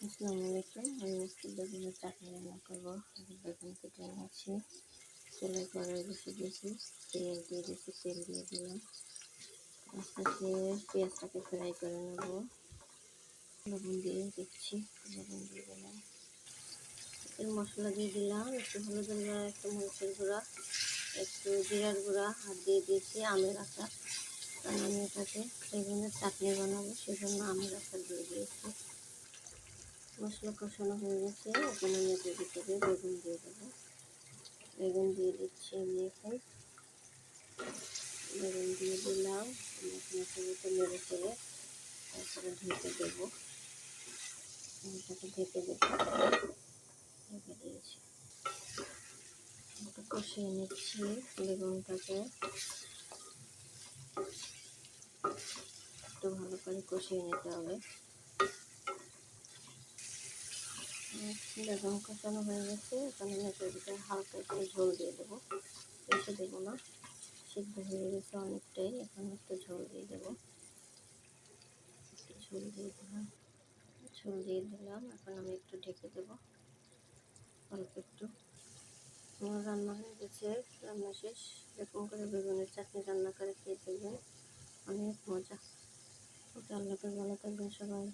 আসসালামু আলাইকুম। আমি আজকে বেগুনের চাটনি রান্না করবো। বেগুন কেটে নিয়েছি, তেলের কড়াই বসিয়ে দিয়েছি, পেঁয়াজ দিয়ে দিয়েছি, তেল দিয়ে দিলাম। আস্তে আস্তে পেঁয়াজটাকে ফ্রাই করে নেব। লবণ দিয়ে দিচ্ছি, লবণ দিয়ে দিলাম, এর মশলা দিয়ে দিলাম, একটু হলুদের গুঁড়া, একটু মরিচের গুঁড়া, একটু জিরার গুঁড়া, আর দিয়ে দিয়েছি আমের আচার। কারণ আমি এটাকে বেগুনের চাটনি বানাবো, সেজন্য আমের আচার দিয়ে দিয়েছি। মশলা কষানো হয়ে গেছে, এখন আমি এটার ভিতরে বেগুন দিয়ে দেবো। বেগুন দিয়ে দিচ্ছি আমি এখন, বেগুন দিয়ে দিলাম। এখন নেড়ে চেড়ে তারপরে ঢেকে দেবো, এটাকে ঢেকে দেবো, ঢেকে দিয়েছি। একটু কষিয়ে নিচ্ছি বেগুনটাকে, একটু ভালো করে কষিয়ে নিতে হবে। বেগুন কষানো হয়ে গেছে, এখন আমি এটার ভিতরে হালকা একটু ঝোল দিয়ে দেবো, বেশি দেবো না, সিদ্ধ হয়ে গেছে অনেকটাই। এখন একটু ঝোল দিয়ে দেবো, একটু ঝোল দিয়ে দিলাম, ঝোল দিয়ে দিলাম। এখন আমি একটু ঢেকে দেবো অল্প একটু। আমার রান্না হয়ে গেছে, রান্না শেষ। এরকম করে বেগুনের চাটনি রান্না করে খেয়ে দেখবেন, অনেক মজা। ওকে, আল্লাহ হাফেজ, ভালো থাকবেন সবাই।